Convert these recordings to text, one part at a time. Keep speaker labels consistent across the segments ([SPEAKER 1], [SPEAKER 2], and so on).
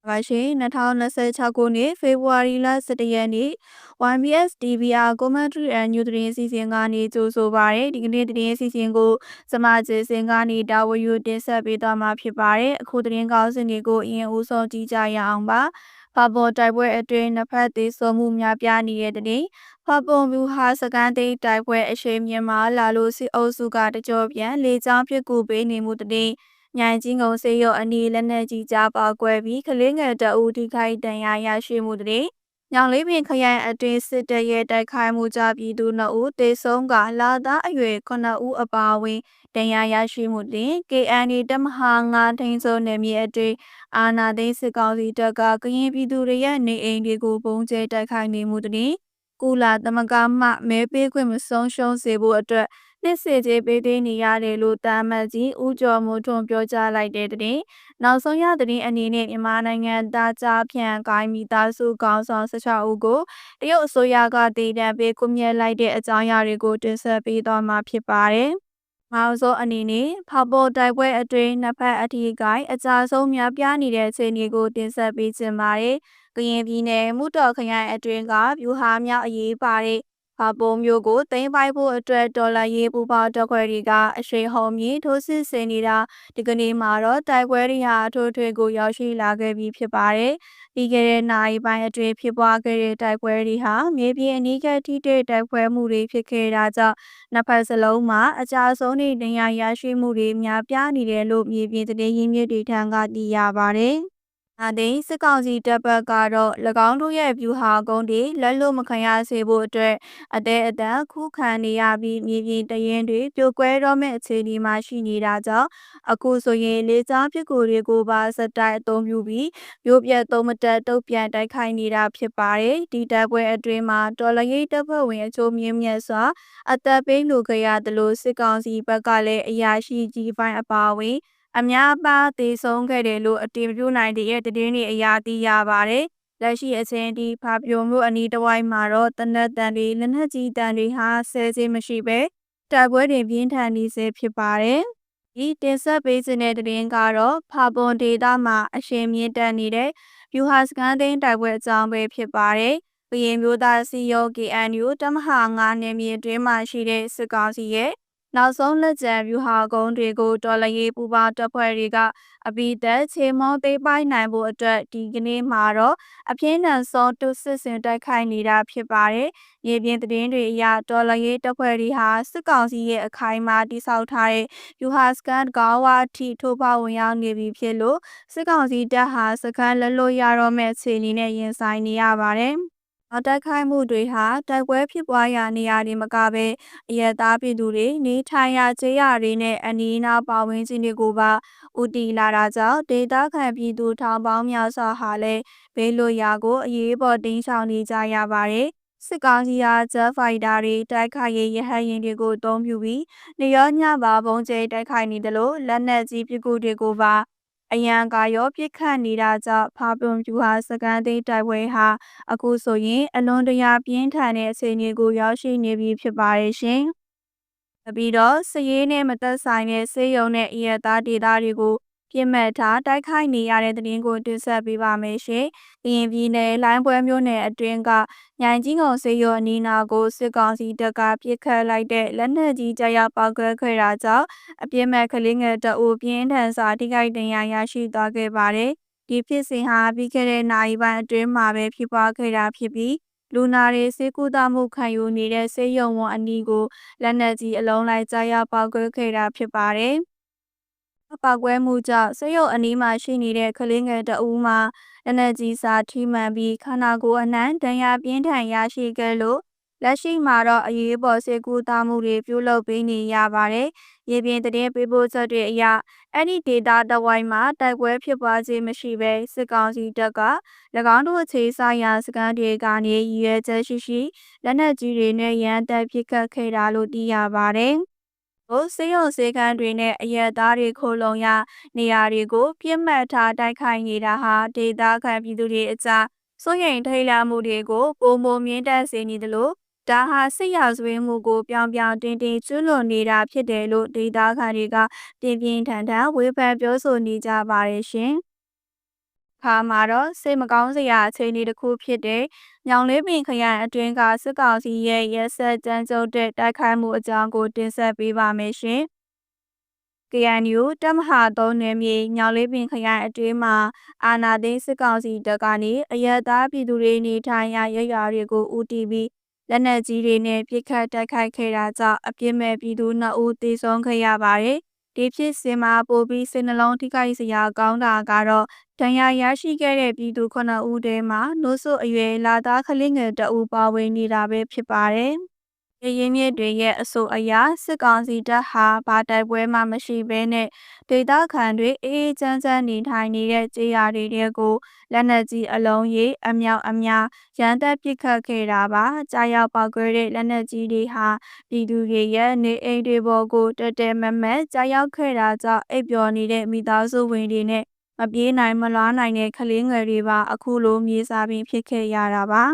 [SPEAKER 1] ပါရှင်2026ခုနှစ်ဖေဖော်ဝါရီလ17ရက်နေ့ YBS DBR Commentary and New သတင်းစီစဉ်ကနေကြိုဆိုပါရယ်ဒီကနေ့သတင်းစီစဉ်ကိုစမကျစင်ကနေတာဝန်ယူတင်ဆက်ပေးသွားမှာဖြစ်ပါတယ်အခုသတင်းကောင်းစင်တွေကိုအရင်ဦးဆုံးကြည့်ကြရအောင်ပါဖပေါ်တိုက်ပွဲအတွင်းနှစ်ဖက်သေးဆုံးမှုများပြားနေတဲ့တဲ့ဖပုံမြူဟာစကန်သိန်းတိုက်ပွဲအရှိန်မြန်မာလာလို့စစ်အုပ်စုကတကြောပြန်လေကြောင်းဖြစ်ကူပေးနေမှုတဲ့မြိုင်ကြီးငုံစေရုပ်အနီးလက်နက်ကြီးကြားပေါက်ကွဲပြီးကလေးငယ်တအူထိခိုက်ဒဏ်ရာရရှိမှုတဲ့ညောင်လေးပင်ခရိုင်အတွင်းစစ်တပ်ရဲ့တိုက်ခိုက်မှုကြောင့်ပြည်သူ2ဦးသေဆုံးကလာသားအရွယ်9ဦးအပါအဝင်ဒဏ်ရာရရှိမှုတဲ့ KNA တမဟာ9ထိန်းချုပ်နယ်မြေအတွင်းအာဏာသိမ်းစစ်ကောင်စီတပ်ကကရင်ပြည်သူတွေရဲ့နေအိမ်တွေကိုပုံကျဲတိုက်ခိုက်နေမှုတဲ့ကုလသမဂ္ဂမှမဲပေးခွင့်မဆုံးရှုံးစေဖို့အတွက်နှစ်စေကျေးပေးသေးနေရတယ်လို့တာမတ်ကြီးဦးကျော်မိုးထွန်းပြောကြားလိုက်တဲ့တဲ့နောက်ဆုံးရတဲ့အနေနဲ့မြန်မာနိုင်ငံသားကြားဖြန့်ကိုင်းမိသားစုကောင်ဆောင်16ဦးကိုတရုတ်အစိုးရကတည်တံ့ပေးကွပ်မျက်လိုက်တဲ့အကြောင်းအရာတွေကိုတင်ဆက်ပေးသွားမှာဖြစ်ပါတယ်။မောင်စောအနေနဲ့ဖပေါ်တိုက်ပွဲအတွင်းနှစ်ဖက်အထီးကိုင်းအကြဆုံးများပြားနေတဲ့အခြေအနေကိုတင်ဆက်ပေးခြင်းပါတယ်။ကရင်ပြည်နယ်မူတော်ခရိုင်အတွင်းကဗျူဟာမြောက်အရေးပါတဲ့ဖပုံမျိုးကိုသိမ်းပိုက်ဖို့အတွက်ဒေါ်လာရေးပူပေါတပ်ခွဲတွေကအရှိန်ဟုန်မြင့်ထိုးစစ်ဆင်နေတာဒီကနေ့မှာတော့တိုက်ပွဲတွေဟာထိုးထွေကိုရောက်ရှိလာခဲ့ပြီးဖြစ်ပါတယ်။ပြီးခဲ့တဲ့နိုင်ပိုင်းအတွင်းဖြစ်ပွားခဲ့တဲ့တိုက်ပွဲတွေဟာမြေပြင်အနီးကပ်ထိတဲ့တိုက်ပွဲမှုတွေဖြစ်ခဲ့တာကြောင့်နှစ်ဖက်စလုံးမှာအကြဆုံးတွေတင်ရရရှိမှုတွေများပြားနေတယ်လို့မြေပြင်သတင်းရင်းမြစ်တွေထံကသိရပါတယ်။စစ်ကောင်စီတပ်ဘက်ကတော့၎င်းတို့ရဲ့ဗျူဟာကုန်းတွေလက်လွတ်မခံရစေဖို့အတွက်အသေးအတန်ခုခံနေရပြီးမြေပြင်တရင်တွေပြိုကွဲတော့မဲ့အခြေအနေမှာရှိနေတာကြောင့်အခုဆိုရင်လေကြောင်းပစ်ကူတွေကိုပါစက်တိုက်အသုံးပြုပြီးမြို့ပြတ်သုံးမတက်တုတ်ပြန်တိုက်ခိုက်နေတာဖြစ်ပါတယ်ဒီတိုက်ပွဲအတွင်းမှာတော်လှန်ရေးတပ်ဖွဲ့ဝင်အချို့မြင့်မြတ်စွာအသက်ပေးလူခဲ့ရတယ်လို့စစ်ကောင်စီဘက်ကလည်းအရာရှိကြီးပိုင်းအပါအဝင်အများပါသေဆုံးခဲ့တယ်လို့အတည်ပြုနိုင်တဲ့သတင်းတွေအရာသိရပါတယ်။လက်ရှိအချိန်ထိဖာပြိုမှုအနီးတစ်ဝိုက်မှာတော့တနက်တန်တွေလက်နက်ကြီးတန်တွေဟာဆဲခြင်းမရှိပဲတိုက်ပွဲတွေပြင်းထန်နေဆဲဖြစ်ပါတယ်။ဒီတင်ဆက်ပေးခြင်းတဲ့သတင်းကတော့ဖာပွန်ဒေတာမှာအရှင်မြင့်တက်နေတဲ့ဗျူဟာစကန်သိန်းတိုက်ပွဲအကြောင်းပဲဖြစ်ပါတယ်။ကရင်မျိုးသားစီယော KNU တမဟာ9နယ်မြေအတွင်းမှာရှိတဲ့စစ်ကောင်စီရဲ့နောက်ဆုံးလက်ကျန်ဗျူဟာကုန်းတွေကိုတော်လှန်ရေးပူးပေါင်းတပ်ဖွဲ့တွေကအပိသက်ချေမောသိမ်းပိုက်နိုင်ဖို့အတွက်ဒီကနေ့မှာတော့အပြင်းထန်ဆုံးတုစစ်ဆင်တိုက်ခိုက်နေတာဖြစ်ပါတယ်။မြေပြင်သတင်းတွေအရတော်လှန်ရေးတပ်ဖွဲ့တွေဟာစစ်ကောင်စီရဲ့အခိုင်အမာတိစောက်ထားတဲ့ဗျူဟာစကန်ကောင်းဝါထိထိုးပေါဝင်ရောက်နေပြီဖြစ်လို့စစ်ကောင်စီတပ်ဟာစကန်လက်လို့ရတော့မဲ့အခြေအနေနဲ့ရင်ဆိုင်နေရပါတယ်။တိုက်ခိုက်မှုတွေဟာတိုက်ပွဲဖြစ်ပွားရာနေရာတွေမကဘဲအရသားပြည်သူတွေနေထိုင်ရာကျေးရွာတွေနဲ့အနီးအနားပါဝင်ခြင်းတွေကိုပါဦးတည်လာတာကြောင့်ဒေသခံပြည်သူထောင်ပေါင်းများစွာဟာလည်းဘေးလွတ်ရာကိုအရေးပေါ်တင်းရှောင်နေကြရပါတယ်။စစ်ကောင်စီဟာဂျက်ဖိုက်တာတွေတိုက်ခိုက်ရေးရဟတ်ယာဉ်တွေကိုအသုံးပြုပြီးနေရောညပါပုံကျဲတိုက်ခိုက်နေတယ်လို့လက်နက်ကြီးပစ်ကူတွေကိုပါအရန်ကာရောပြစ်ခတ်နေတာကြောင့်ဖာပွန်ပြူဟာစကန်သိန်းတိုက်ပွဲဟာအခုဆိုရင်အလွန်တရာပြင်းထန်တဲ့အခြေအနေကိုရောက်ရှိနေပြီဖြစ်ပါတယ်ရှင်။ပြီးတော့စရေးနဲ့မသက်ဆိုင်တဲ့ဆေးရုံနဲ့အရသားဒေသတွေကိုပြစ်မှတ်ထားတိုက်ခိုက်နေရတဲ့သတင်းကိုတင်ဆက်ပေးပါမယ်ရှင်။ကရင်ပြည်နယ်လိုင်းပွဲမြို့နယ်အတွင်းကမြိုင်ကြီးငုံဆေးရုံအနီးနာကိုစစ်ကောင်စီတပ်ကပစ်ခတ်လိုက်တဲ့လက်နက်ကြီးကြရောက်ပေါက်ကွဲခဲ့တာကြောင့်အပြစ်မဲ့ကလေးငယ်တအုပ်ပြင်းထန်စွာထိခိုက်ဒဏ်ရာရရှိသွားခဲ့ပါတယ်။ဒီဖြစ်စဉ်ဟာပြီးခဲ့တဲ့နိုင်ပိုင်းအတွင်းမှာပဲဖြစ်ပွားခဲ့တာဖြစ်ပြီးလူနာတွေဆေးကုသမှုခံယူနေတဲ့ဆေးရုံဝန်အနီးကိုလက်နက်ကြီးအလုံးလိုက်ကြားရောက်ပေါက်ကွဲခဲ့တာဖြစ်ပါတယ်။ပေါက်ကွဲမှုကြောင့်ဆေးရုံအနီးမှာရှိနေတဲ့ကလေးငယ်တအူးမှာလက်နက်ကြီးစာထိမှန်ပြီးခန္ဓာကိုယ်အနှံ့ဒဏ်ရာပြင်းထန်ရရှိခဲ့လို့လက်ရှိမှာတော့အရေးပေါ်ဆေးကုသမှုတွေပြုလုပ်ပေးနေရပါတယ်။ရေပြင်သတင်းပေးပို့ချက်တွေအရအဲ့ဒီဒေတာတဝိုင်းမှာတိုက်ပွဲဖြစ်ပွားခြင်းမရှိဘဲစစ်ကောင်စီတပ်က၎င်းတို့အခြေဆိုင်ရာစကန်တွေကနေရည်ရွယ်ချက်ရှိလက်နက်ကြီးတွေနဲ့ရန်တပ်ပစ်ခတ်ခဲ့တာလို့သိရပါတယ်။ဆေးရုံဆေးခန်းတွေနဲ့အရက်သားတွေခိုလုံရနေရာတွေကိုပြစ်မှတ်ထားတိုက်ခိုက်နေတာဟာဒေသခံပြည်သူတွေအကြားစိုးရိမ်ထိတ်လန့်မှုတွေကိုပုံမမြင့်တက်စေနေတယ်လို့ ဒါဟာစစ်ရာဇဝတ်မှုကိုပြောင်ပြောင်တင်းတင်းကျူးလွန်နေတာဖြစ်တယ်လို့ဒေသခံတွေကပြင်းပြင်းထန်ထန်ဝေဖန်ပြောဆိုနေကြပါတယ်ရှင်။ခါမှာတော့စိတ်မကောင်းစရာအခြေအနေတစ်ခုဖြစ်တဲ့ညောင်လေးပင်ခရိုင်အတွင်းကစစ်ကောင်စီရဲ့ရက်စက်ကြမ်းကြုတ်တဲ့တိုက်ခိုက်မှုအကြောင်းကိုတင်ဆက်ပေးပါမယ်ရှင်။ KNU တပ်မဟာ3နယ်မြေညောင်လေးပင်ခရိုင်အတွင်းမှာအာဏာသိမ်းစစ်ကောင်စီတပ်ကနေအရသားပြည်သူတွေနေထိုင်ရာရပ်ရွာတွေကိုဦးတည်ပြီးလက်နက်ကြီးတွေနဲ့ပစ်ခတ်တိုက်ခိုက်ခဲ့တာကြောင့်အပြစ်မဲ့ပြည်သူ2ဦးသေဆုံးခဲ့ရပါတယ်။ဒီဖြစ်စဉ်မှာပိုပြီးစိတ်နှလုံးထိခိုက်စရာကောင်းတာကတော့ဒဏ်ရာရရှိခဲ့တဲ့ပြည်သူ9ဦးထဲမှာနို့ဆိုအရွယ်လာသားကလေးငယ်2ဦးပါဝင်နေတာပဲဖြစ်ပါတယ်။ရင်းမြစ်တွေရဲ့အဆိုအရစစ်ကောင်စီတပ်ဟာဘာတိုက်ပွဲမှမရှိဘဲနဲ့ဒေသခံတွေအေးအေးချမ်းချမ်းနေထိုင်နေတဲ့ကြေးရွာတွေကိုလက်နက်ကြီးအလုံးကြီးအမြောက်အများရန်တပ်ပစ်ခတ်ခဲ့တာပါကြားရောက်ပောက်ကွဲတဲ့လက်နက်ကြီးတွေဟာပြည်သူတွေရဲ့နေအိမ်တွေပေါ်ကိုတက်တက်မက်မက်ကြားရောက်ခဲ့တာကြောင့်အိပ်ပျော်နေတဲ့မိသားစုဝင်တွေနဲ့မပြေးနိုင်မလွားနိုင်တဲ့ကလေးငယ်တွေပါအခုလိုမြေစာပင်ဖြစ်ခဲ့ရတာပါ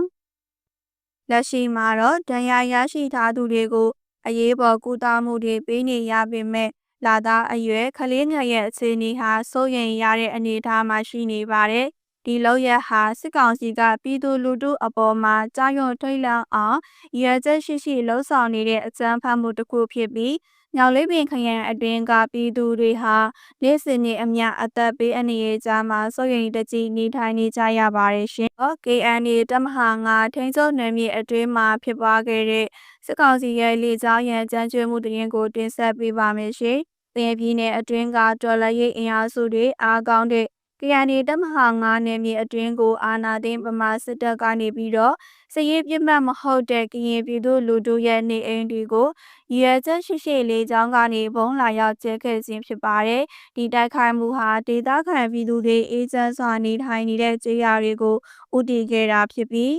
[SPEAKER 1] လက်ရှိမှာတော့ဒဏ်ရာရရှိထားသူတွေကိုအရေးပေါ်ကုသမှုတွေပေးနေရပေမဲ့လာသားအရွယ်ကလေးငယ်ရဲ့အခြေအနေဟာစိုးရိမ်ရတဲ့အနေအထားမှာရှိနေပါတယ်။ဒီလောက်ရဟာစစ်ကောင်စီကပြည်သူလူထုအပေါ်မှာကြာရွံ့ထိတ်လန့်အောင်ရည်ချက်ရှိလှုံ့ဆော်နေတဲ့အကြမ်းဖက်မှုတစ်ခုဖြစ်ပြီးညောင်လေးပင်ခရိုင်အတွင်းကပြည်သူတွေဟာနေ့စဉ်နေ့အမျှအသက်ဘေးအန္တရာယ်ကြားမှာစိုးရိမ်တကြီးနေထိုင်နေကြရပါတယ်ရှင်။ KNA တပ်မဟာ9ထိန်းချုပ်နယ်မြေအတွင်းမှာဖြစ်ပွားခဲ့တဲ့စစ်ကောင်စီရဲ့လေကြောင်းရန်ကြမ်းကြုတ်မှုတရင်ကိုတင်ဆက်ပေးပါမယ်ရှင်။ပြည်နယ်အတွင်းကတော်လှန်ရေးအင်အားစုတွေအားကောင်းတဲ့KNA တပ်မဟာ9နယ်မြေအတွင်းကိုအာဏာသိမ်းပမာစစ်တပ်ကနေပြီးတော့စစ်ရေးပြစ်မှတ်မဟုတ်တဲ့ကရင်ပြည်သူလူထုရဲ့နေအိမ်တွေကိုရည်ရွယ်ချက်ရှိလေးချောင်းကနေဘုံလာရောက်ကျဲခဲ့ခြင်းဖြစ်ပါတယ်။ဒီတိုက်ခိုက်မှုဟာဒေသခံပြည်သူတွေအေးချမ်းစွာနေထိုင်နေတဲ့ကြေးရွာတွေကိုဦးတည်ခဲ့တာဖြစ်ပြီး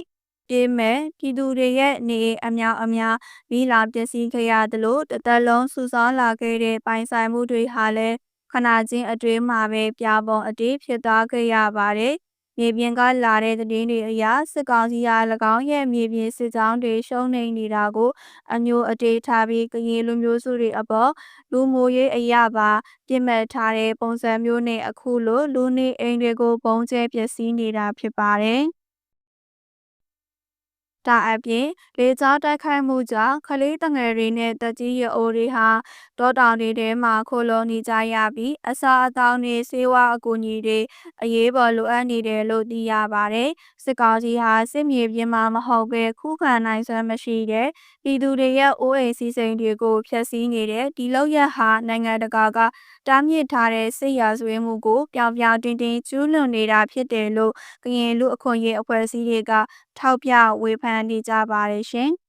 [SPEAKER 1] ပြင်းမဲ့ပြည်သူတွေရဲ့နေအမြောက်အများမိလာပျက်စီးခဲ့ရသလိုတသက်လုံးဆူဆောင်းလာခဲ့တဲ့ပိုင်ဆိုင်မှုတွေဟာလည်းခဏချင်းအတွင်းမှာပဲပြာပုံအတိဖြစ်သွားခဲ့ရပါတယ်။မြေပြင်ကလာတဲ့သတင်းတွေအရစစ်ကောင်စီဟာ၎င်းရဲ့မြေပြင်စစ်ကြောင်းတွေရှုံးနိမ့်နေတာကိုအမျိုးအတေးထားပြီးကရင်လူမျိုးစုတွေအပေါ်လူမျိုးရေးအရာပါပြစ်မှတ်ထားတဲ့ပုံစံမျိုးနဲ့အခုလိုလူနေအိမ်တွေကိုပုံကျဲပျက်စီးနေတာဖြစ်ပါတယ်။ဒါအပြင်လေကြောင်းတိုက်ခိုက်မှုကြောင့်ကလေးတငယ်တွေနဲ့တက်ကြီးရအိုတွေဟာတောတောင်တွေထဲမှာခိုလုံနေကြရပြီးအစာအသောက်နဲ့ဆေးဝါးအကူအညီတွေအရေးပေါ်လိုအပ်နေတယ်လို့သိရပါတယ်။စစ်ကောင်စီဟာစစ်မြေပြင်မှာမဟုတ်ဘဲခုခံနိုင်စွမ်းမရှိတဲ့ပြည်သူတွေရဲ့အိုးအိမ်စီးစိမ်တွေကိုဖျက်ဆီးနေတဲ့ဒီလောက်ရဟာနိုင်ငံတကာကတားမြစ်ထားတဲ့စစ်ရာဇဝတ်မှုကိုပြောင်ပြောင်တင်းတင်းကျူးလွန်နေတာဖြစ်တယ်လို့ကရင်လူအခွင့်အရေးအဖွဲ့အစည်းတွေကထောက်ပြဝေဖန်နေကြပါတယ်ရှင်။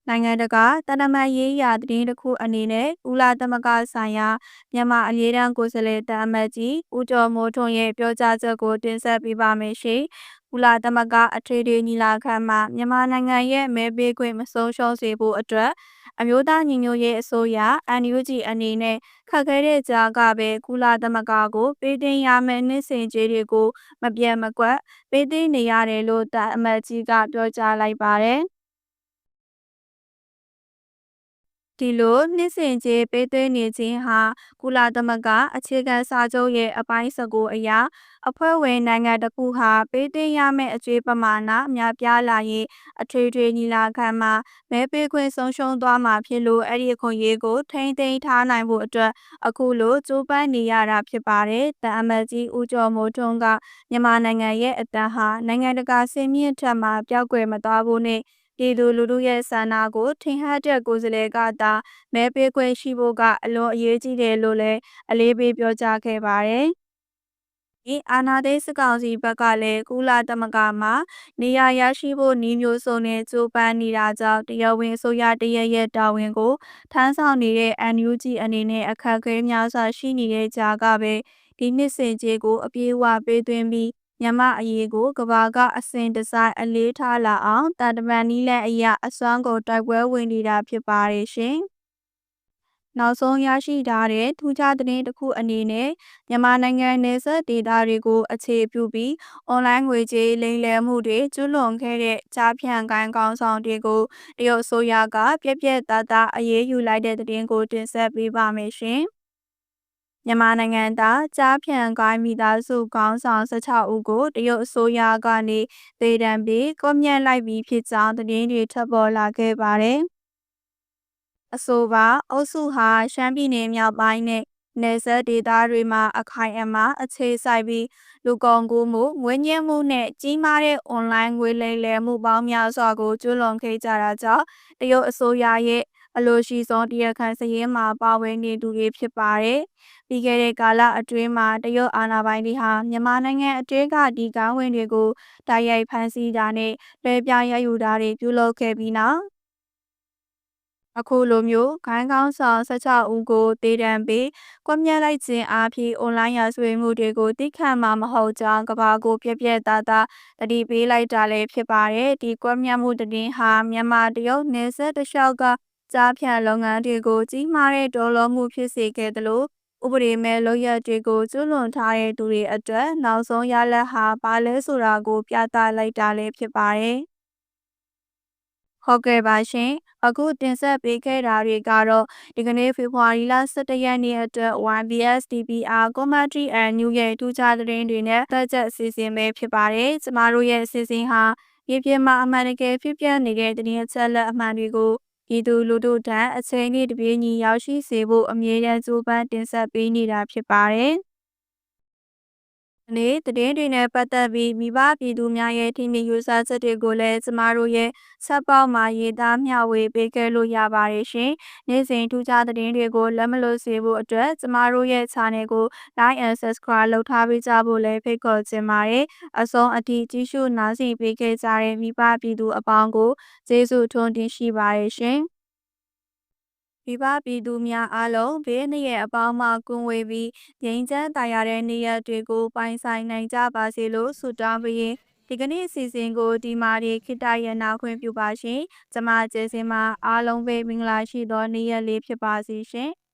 [SPEAKER 1] နိုင်ငံတကာတနမတ်ရေးရာသတင်းတစ်ခုအနေနဲ့ဥလာသမဂဆိုင်ရာမြန်မာအရေးတန်းကိုယ်စားလှယ်တာအမတ်ကြီးဦးကျော်မိုးထွန်းရဲ့ပြောကြားချက်ကိုတင်ဆက်ပေးပါမယ်ရှင်။ဥလာသမဂအထွေထွေညီလာခံမှာမြန်မာနိုင်ငံရဲ့မဲပေးခွင့်မဆုံးရှုံးစေဖို့အတွက်အမျိုးသားညီညွတ်ရေးအစိုးရ NUG အနေနဲ့ခက်ခဲတဲ့ကြားကပဲကုလသမဂ္ဂကိုပေးသွင်းရမယ့်နှိမ့်စင်ကြေးတွေကိုမပြတ်မကွက်ပေးသွင်းနေရတယ်လို့တာအမတ်ကြီးကပြောကြားလိုက်ပါတယ်။ဒီလိုနှစ်စဉ်ကျေးပေးသွင်းနေခြင်းဟာကုလသမဂ္ဂအခြေခံစာချုပ်ရဲ့အပိုင်း19အရာအဖွဲ့ဝင်နိုင်ငံတစ်ခုဟာပေးသွင်းရမယ့်အကျွေးပမာဏများပြားလာရင်အထွေထွေညီလာခံမှာမဲပေးခွင့်ဆုံးရှုံးသွားမှာဖြစ်လို့အဲ့ဒီအခွင့်အရေးကိုထိန်းသိမ်းထားနိုင်ဖို့အတွက်အခုလိုကြိုးပမ်းနေရတာဖြစ်ပါတယ်။တန်အမတ်ကြီးဦးကျော်မိုးထွန်းကမြန်မာနိုင်ငံရဲ့အတန်းဟာနိုင်ငံတကာစင်မြင့်ထက်မှာပျောက်ကွယ်မသွားဖို့နဲ့ပြည်သူလူထုရဲ့ဆန္ဒကိုထင်ဟပ်တဲ့ကိုယ်စားလှယ်ကသာမဲပေးခွင့်ရှိဖို့ကအလွန်အရေးကြီးတယ်လို့လည်းအလေးပေးပြောကြားခဲ့ပါတယ်။ဒီအာဏာသိမ်းစစ်ကောင်စီဘက်ကလည်းကုလသမဂ္ဂမှာနေရာရရှိဖို့နှီးမျိုးစုံနဲ့ကြိုးပမ်းနေတာကြောင့်တရားဝင်အစိုးရတရရဲ့တာဝန်ကိုထမ်းဆောင်နေတဲ့ NUG အနေနဲ့အခက်အခဲများစွာရှိနေတဲ့ကြားကပဲဒီနှစ်စဉ်ကြေးကိုအပြေးအဝပေးသွင်းပြီးမြန်မာအရေးကိုကဘာကအစဉ်တစိုက်အလေးထားလာအောင်တာတမန်နီးလန့်အရာအစွမ်းကုန်တိုက်ပွဲဝင်နေတာဖြစ်ပါတယ်ရှင်။ နောက်ဆုံးရရှိထားတဲ့ထူးခြားသတင်းတစ်ခုအနေနဲ့မြန်မာနိုင်ငံနယ်စပ်ဒေသတွေကိုအခြေပြုပြီးအွန်လိုင်းငွေကြေးလိမ်လည်မှုတွေကျူးလွန်ခဲ့တဲ့ကြားဖြန့်ကိုင်းကောင်းဆောင်တွေကိုတရုတ်အစိုးရကပြက်ပြက်သားသားအရေးယူလိုက်တဲ့သတင်းကိုတင်ဆက်ပေးပါမယ်ရှင်။မြန်မာနိုင်ငံသားကြားဖြန့်ကိုင်းမိသားစုခေါင်းဆောင်16ဦးကိုတရုတ်အစိုးရကနေသေဒဏ်ပေးကွပ်မျက်လိုက်ပြီးဖြစ်ကြောင်းသတင်းတွေထွက်ပေါ်လာခဲ့ပါတယ်။အဆိုပါအုပ်စုဟာရှမ်းပြည်နယ်မြောက်ပိုင်းနဲ့နယ်စပ်ဒေသတွေမှာအခိုင်အမာအခြေစိုက်ပြီးလူကုန်ကူးမှုငွေညှစ်မှုနဲ့ကြီးမားတဲ့အွန်လိုင်းငွေလိမ်လည်မှုပေါင်းများစွာကိုကျူးလွန်ခဲ့ကြတာကြောင့်တရုတ်အစိုးရရဲ့အလိုရှိဆုံးတရားခံစာရင်းမှာပါဝင်နေသူတွေဖြစ်ပါတယ်။ပြီးခဲ့တဲ့ကာလအတွင်းမှာတရုတ်အာဏာပိုင်တွေဟာမြန်မာနိုင်ငံအတွင်းကဒီကောင်းဝင်တွေကိုတိုက်ရိုက်ဖမ်းဆီးတာနဲ့လွှဲပြောင်းရယူတာတွေပြုလုပ်ခဲ့ပြီးနောက်အခုလိုမျိုးခိုင်းကောင်းဆောင်16ဦးကိုတေးတံပေးကွပ်မျက်လိုက်ခြင်းအပြင်အွန်လိုင်းရာဇဝတ်မှုတွေကိုသိခံမှာမဟုတ်ကြောင်းကဘာကိုပြက်ပြက်သားသားတတိပေးလိုက်တာလည်းဖြစ်ပါတယ်ဒီကွပ်မျက်မှုတင်ဟာမြန်မာတရုတ်နယ်စပ်တစ်လျှောက်ကကြားဖြန့်လုပ်ငန်းတွေကိုကြီးမားတဲ့တော်လှန်မှုဖြစ်စေခဲ့သလိုဥပဒေမဲ့လုပ်ရက်တွေကိုကျူးလွန်ထားတဲ့သူတွေအတွက်နောက်ဆုံးရလဒ်ဟာဘာလဲဆိုတာကိုပြသလိုက်တာလည်းဖြစ်ပါတယ်ဟုတ်ကဲ့ပါရှင်အခုတင်ဆက်ပေးခဲ့တာတွေကတော့ဒီကနေ့ဖေဖော်ဝါရီလ17ရက်နေ့အတွက် YBS DPR Commentary and New ရဲ့ထူးခြားသတင်းတွေနဲ့သက်ချက်အစီအစဉ်ပဲဖြစ်ပါတယ်ကျမတို့ရဲ့အစီအစဉ်ဟာရေပြင်မှာအမှန်တကယ်ဖြစ်ပျက်နေတဲ့သတင်းအချက်အလက်အမှန်တွေကိုပြည်သူလူထုထံအချိန်နဲ့တပြေးညီရောက်ရှိစေဖို့အမြဲတမ်းကြိုးပမ်းတင်ဆက်ပေးနေတာဖြစ်ပါတယ်နေ့သတင်းတွေနဲ့ပတ်သက်ပြီးမိဘပြည်သူများရဲ့ထင်မြင်ယူဆချက်တွေကိုလည်းကျမတို့ရဲ့ဆက်ပေါက်မှာရေးသားမျှဝေပေးခဲ့လို့ရပါတယ်ရှင်။နေ့စဉ်ထူးခြားသတင်းတွေကိုလက်မလွတ်စေဖို့အတွက်ကျမတို့ရဲ့ channel ကို like and subscribe လုပ်ထားပေးကြဖို့လည်းဖိတ်ခေါ်ချင်ပါတယ်။အဆုံးအထိကြည့်ရှုနားဆင်ပေးခဲ့ကြတဲ့မိဘပြည်သူအပေါင်းကိုကျေးဇူးထွန်းတင်ရှိပါတယ်ရှင်။မိဘပြည်သူများအားလုံးဘေးအန္တရာယ်အပေါင်းမှကင်းဝေးပြီးငြိမ်းချမ်းသာယာတဲ့နေ့ရက်တွေကိုပိုင်ဆိုင်နိုင်ကြပါစေလို့ဆုတောင်းပေးရင်ဒီကနေ့အစီအစဉ်ကိုဒီမာရီခိတရနာခွင့်ပြုပါရှင်။ကျမကျေးဇူးမှာအားလုံးပဲမင်္ဂလာရှိသောနေ့ရက်လေးဖြစ်ပါစေရှင်။